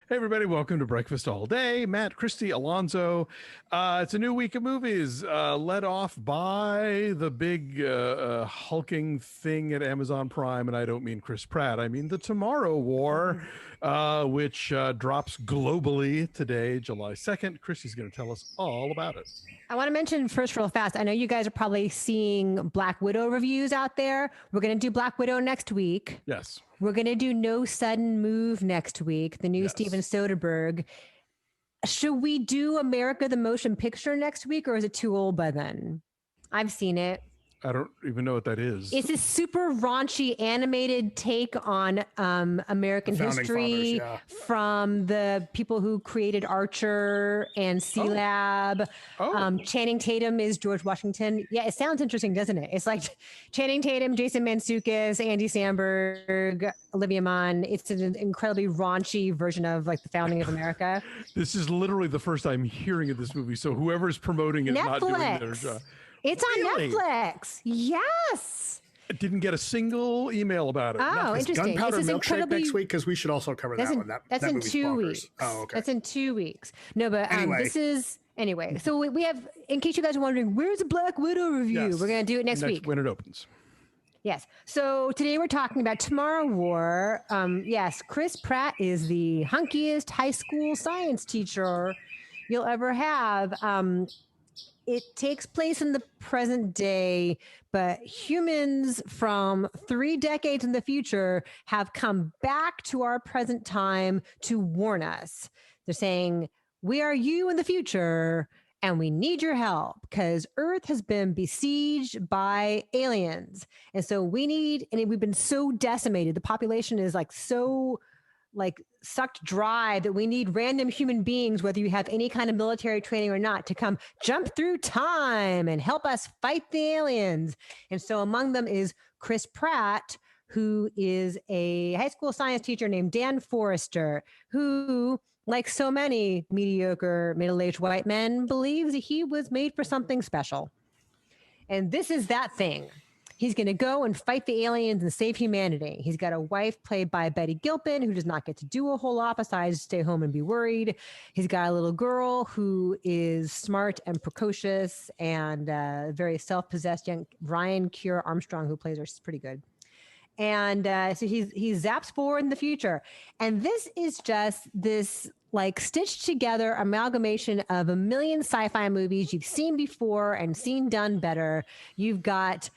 Hey everybody, welcome to Breakfast All Day. Matt, Christy, Alonso. It's a new week of movies, led off by the big hulking thing at Amazon Prime, and I don't mean Chris Pratt, I mean the Tomorrow War, which drops globally today, July 2nd. Christy's going to tell us all about it. I want to mention first real fast. I know you guys are probably seeing Black Widow reviews out there. We're going to do Black Widow next week. Yes. We're going to do No Sudden Move next week, the new Steven Soderbergh. Should we do America the Motion Picture next week, or is it too old by then? I've seen it. I don't even know what that is. It's a super raunchy animated take on American history from the people who created Archer and C-Lab. Channing Tatum is George Washington. Yeah, it sounds interesting, doesn't it? It's like Channing Tatum, Jason Mantzoukas, Andy Samberg, Olivia Munn. It's an incredibly raunchy version of like the founding of America. This is literally the first time hearing of this movie, so whoever's promoting it is not doing their job. It's on Netflix. Yes. I didn't get a single email about it. Oh, interesting. Gunpowder Milkshake next week, because we should also cover that one. That's in 2 weeks. Oh, okay. That's in 2 weeks. No, but this is anyway. So we have, in case you guys are wondering, where's the Black Widow review? Yes. We're gonna do it next week when it opens. Yes. So today we're talking about Tomorrow War. Yes, Chris Pratt is the hunkiest high school science teacher you'll ever have. It takes place in the present day, but humans from 3 decades in the future have come back to our present time to warn us. They're saying, we are you in the future, and we need your help because Earth has been besieged by aliens. And so we've been so decimated. The population is so sucked dry that we need random human beings, whether you have any kind of military training or not, to come jump through time and help us fight the aliens. And so among them is Chris Pratt, who is a high school science teacher named Dan Forrester, who, like so many mediocre middle-aged white men, believes that he was made for something special. And this is that thing. He's going to go and fight the aliens and save humanity. He's got a wife played by Betty Gilpin, who does not get to do a whole lot besides stay home and be worried. He's got a little girl who is smart and precocious and very self-possessed young Ryan Keir Armstrong, who plays her. She's pretty good. And so he zaps forward in the future. And this is just this stitched together amalgamation of a million sci-fi movies you've seen before and seen done better. You've got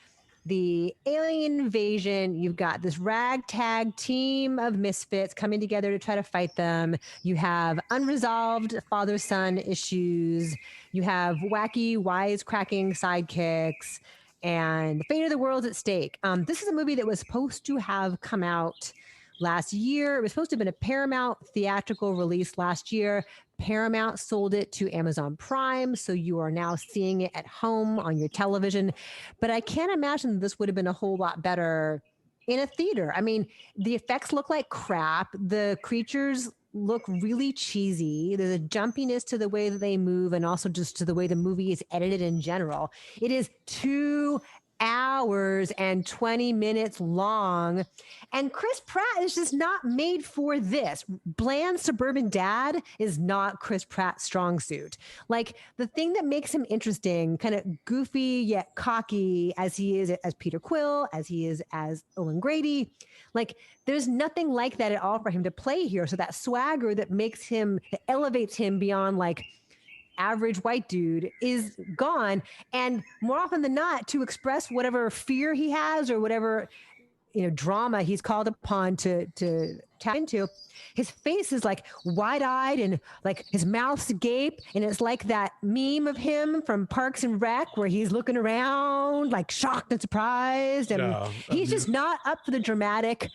the alien invasion. You've got this ragtag team of misfits coming together to try to fight them. You have unresolved father-son issues. You have wacky, wisecracking sidekicks, and the fate of the world's at stake. This is a movie that was supposed to have come out last year. It was supposed to have been a Paramount theatrical release last year. Paramount sold it to Amazon Prime, so you are now seeing it at home on your television. But I can't imagine this would have been a whole lot better in a theater. I mean, the effects look like crap. The creatures look really cheesy. There's a jumpiness to the way that they move and also just to the way the movie is edited in general. It is 2 hours and 20 minutes long, and Chris Pratt is just not made for this. Bland suburban dad is not Chris Pratt's strong suit. The thing that makes him interesting, kind of goofy yet cocky as he is as Peter Quill, as he is as Owen Grady, there's nothing like that at all for him to play here. So that swagger that elevates him beyond average white dude is gone. And more often than not, to express whatever fear he has or whatever drama he's called upon to tap into, his face is wide-eyed and his mouth's agape, and it's like that meme of him from Parks and Rec where he's looking around shocked and surprised, and he's just not up for the dramatic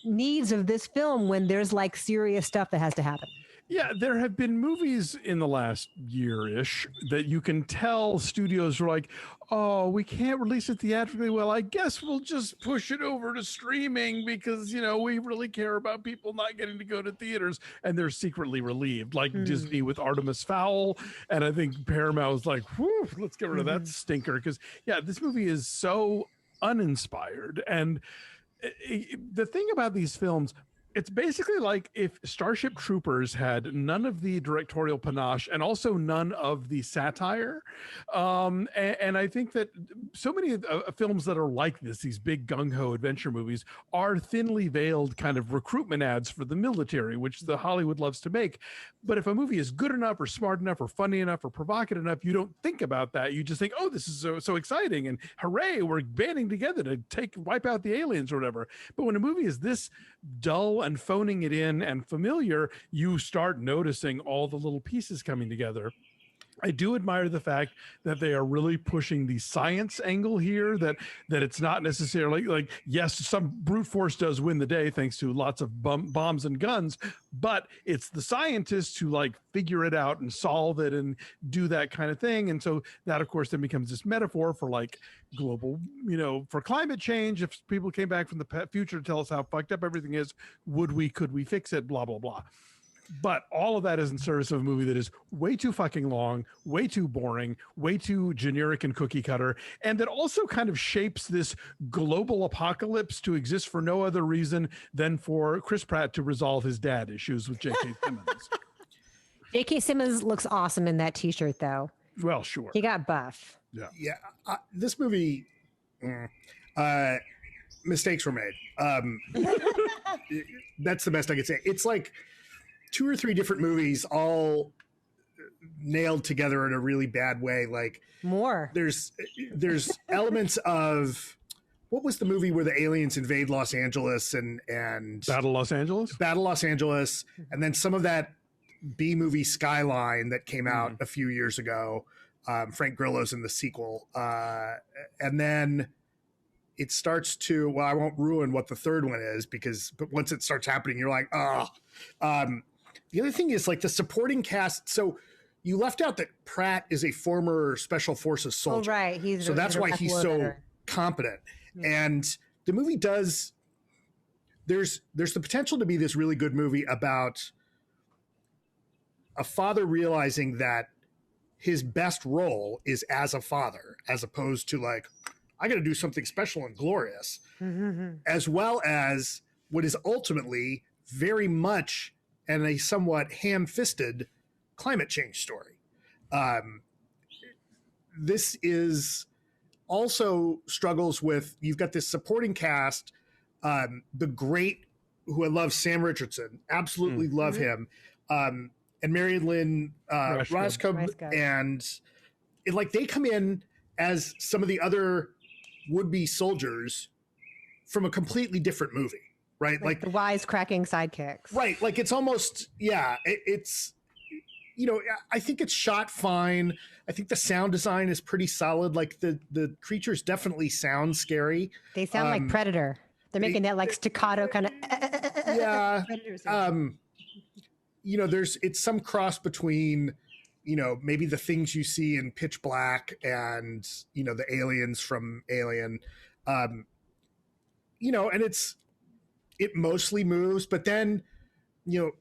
needs of this film when there's serious stuff that has to happen. Yeah, there have been movies in the last year-ish that you can tell studios were like, oh, we can't release it theatrically. Well, I guess we'll just push it over to streaming because, we really care about people not getting to go to theaters. And they're secretly relieved, Disney with Artemis Fowl. And I think Paramount was like, whew, let's get rid of that stinker. Because, this movie is so uninspired. And the thing about these films, It's basically like if Starship Troopers had none of the directorial panache and also none of the satire. And I think that so many films that are like this, these big gung-ho adventure movies, are thinly veiled kind of recruitment ads for the military, which the Hollywood loves to make. But if a movie is good enough or smart enough or funny enough or provocative enough, you don't think about that. You just think, oh, this is so exciting, and hooray, we're banding together to wipe out the aliens or whatever. But when a movie is this dull and phoning it in and familiar, you start noticing all the little pieces coming together. I do admire the fact that they are really pushing the science angle here, that it's not necessarily like, yes, some brute force does win the day thanks to lots of bombs and guns, but it's the scientists who like figure it out and solve it and do that kind of thing. And so that, of course, then becomes this metaphor for like global, for climate change. If people came back from the future to tell us how fucked up everything is, could we fix it, blah, blah, blah. But all of that is in service of a movie that is way too fucking long, way too boring, way too generic and cookie cutter, and that also kind of shapes this global apocalypse to exist for no other reason than for Chris Pratt to resolve his dad issues with J.K. Simmons. J.K. Simmons looks awesome in that T-shirt, though. Well, sure. He got buff. Yeah. This movie, mistakes were made. That's the best I could say. It's like 2 or 3 different movies all nailed together in a really bad way. Like more. There's elements of, what was the movie where the aliens invade Los Angeles and Battle Los Angeles? Battle Los Angeles, and then some of that B movie Skyline that came out a few years ago. Frank Grillo's in the sequel. And then it starts to, well, I won't ruin what the third one is but once it starts happening, you're like, oh. The other thing is like the supporting cast. So you left out that Pratt is a former Special Forces soldier. Oh, right. So that's why he's so competent. Yeah. And the movie there's the potential to be this really good movie about a father realizing that his best role is as a father, as opposed to like, I got to do something special and glorious, as well as what is ultimately very much and a somewhat ham-fisted climate change story. This is also struggles with, you've got this supporting cast, the great, who I love, Sam Richardson, absolutely love him, and Marion Lynn Roscoe, and like they come in as some of the other would-be soldiers from a completely different movie. Right. Like the wisecracking sidekicks. Right. Like it's almost, it's, I think it's shot fine. I think the sound design is pretty solid. Like the creatures definitely sound scary. They sound like Predator. They're making that like staccato kind of. Yeah. It's some cross between, maybe the things you see in Pitch Black and, the aliens from Alien, and it mostly moves, but then, you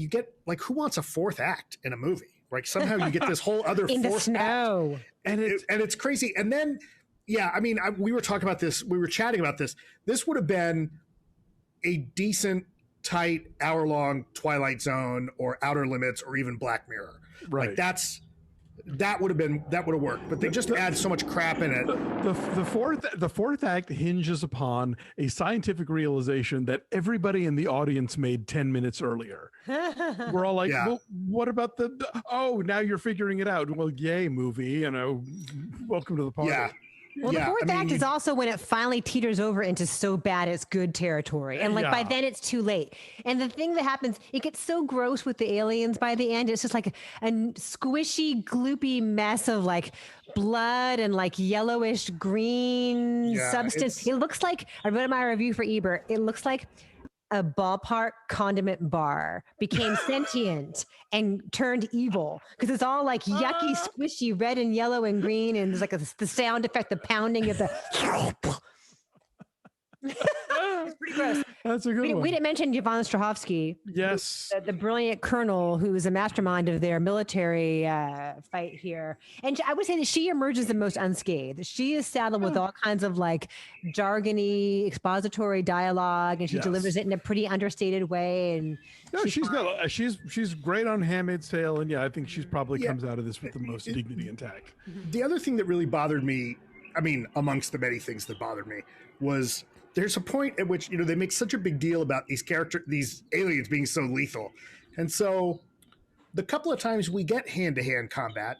get like, who wants a fourth act in a movie? Like somehow you get this whole other in fourth the snow act, and it's crazy. And then, we were talking about this. We were chatting about this. This would have been a decent, tight, hour-long Twilight Zone or Outer Limits or even Black Mirror. Right. Like that would have worked, but they just add so much crap in it. The fourth act hinges upon a scientific realization that everybody in the audience made 10 minutes earlier. We're all like, well, what about now you're figuring it out. Well, yay, movie, welcome to the party. Yeah. Well, the fourth act is also when it finally teeters over into so bad it's good territory. And by then it's too late. And the thing that happens, it gets so gross with the aliens by the end. It's just like a squishy, gloopy mess of like blood and like yellowish green substance. It looks like, I read my review for Ebert, it looks like a ballpark condiment bar became sentient and turned evil because it's all like yucky, squishy, red and yellow and green, and there's like the sound effect, the pounding of the. It's Pretty gross. That's a good one. We didn't mention Yvonne Strahvski. Yes. The brilliant colonel who is a mastermind of their military fight here. And I would say that she emerges the most unscathed. She is saddled with all kinds of like jargony, expository dialogue, and she delivers it in a pretty understated way. And no, she's great on Handmaid's Tale, and I think she's probably comes out of this with the most dignity intact. The other thing that really bothered me, I mean, amongst the many things that bothered me, was there's a point at which they make such a big deal about these aliens being so lethal, and so the couple of times we get hand-to-hand combat,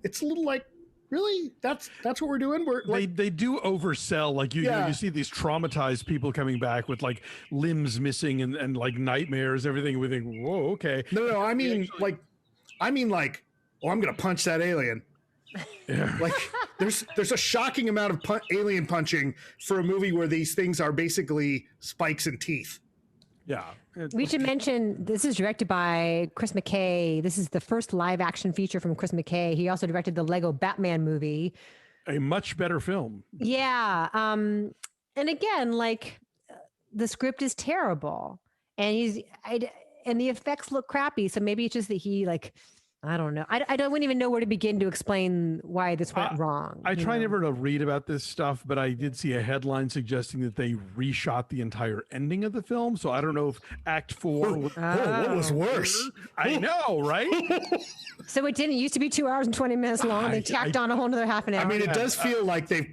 it's a little like, really? That's what we're doing? We're like, they do oversell, like you see these traumatized people coming back with like limbs missing and like nightmares, everything. We think, whoa, okay. No, I mean like, oh, I'm gonna punch that alien. Yeah. Like there's a shocking amount of alien punching for a movie where these things are basically spikes and teeth. Yeah. We should mention this is directed by Chris McCay. This is the first live action feature from Chris McCay. He also directed the Lego Batman movie. A much better film. Yeah. And again, like the script is terrible and and the effects look crappy. So maybe it's just that he like, I don't know. I wouldn't even know where to begin to explain why this went wrong. I try never to read about this stuff, but I did see a headline suggesting that they reshot the entire ending of the film. So I don't know if Act 4 what was worse? I know, right? So it didn't used to be 2 hours and 20 minutes long. They tacked on a whole another half an hour. I mean, it does feel like that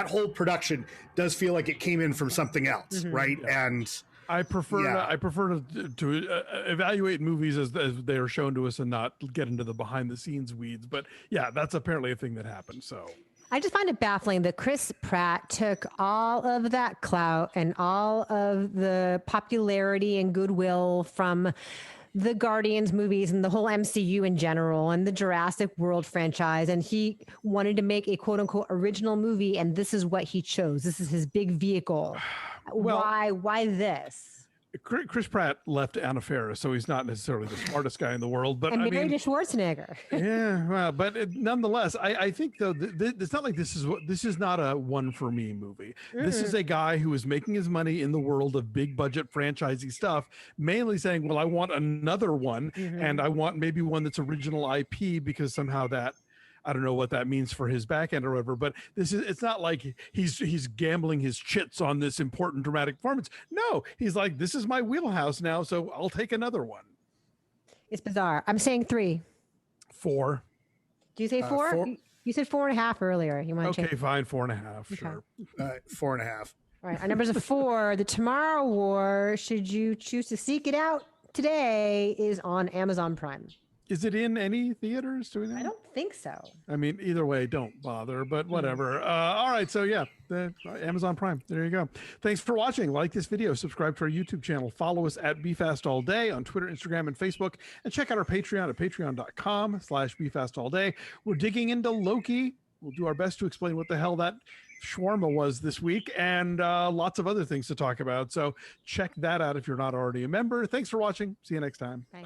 whole production does feel like it came in from something else, right? Yeah. And I prefer to evaluate movies as they are shown to us and not get into the behind the scenes weeds. But yeah, that's apparently a thing that happened. So I just find it baffling that Chris Pratt took all of that clout and all of the popularity and goodwill from the Guardians movies and the whole MCU in general and the Jurassic World franchise. And he wanted to make a quote unquote original movie. And this is what he chose. This is his big vehicle. Well, why this? Chris Pratt left Anna Faris, so he's not necessarily the smartest guy in the world. But and married to Schwarzenegger. Yeah, well, but nonetheless, I think though it's not like this is not a one for me movie. This is a guy who is making his money in the world of big budget franchisey stuff, mainly saying, well, I want another one, and I want maybe one that's original IP because somehow that. I don't know what that means for his back end or whatever, but it's not like he's gambling his chits on this important dramatic performance. No, he's like, this is my wheelhouse now, so I'll take another one. It's bizarre. I'm saying 3. 4. Do you say 4? 4? You said 4.5 earlier. You want to okay, change? Fine, 4.5. Sure. 4.5. All right. Our numbers of 4. The Tomorrow War, should you choose to seek it out today, is on Amazon Prime. Is it in any theaters? Do we know? I don't think so. I mean, either way, don't bother, but whatever. All right. So yeah, the Amazon Prime. There you go. Thanks for watching. Like this video, subscribe to our YouTube channel, follow us at BeFastAllDay on Twitter, Instagram, and Facebook, and check out our Patreon at patreon.com/BeFastAllDay. We're digging into Loki. We'll do our best to explain what the hell that shawarma was this week, and lots of other things to talk about. So check that out if you're not already a member. Thanks for watching. See you next time. Bye.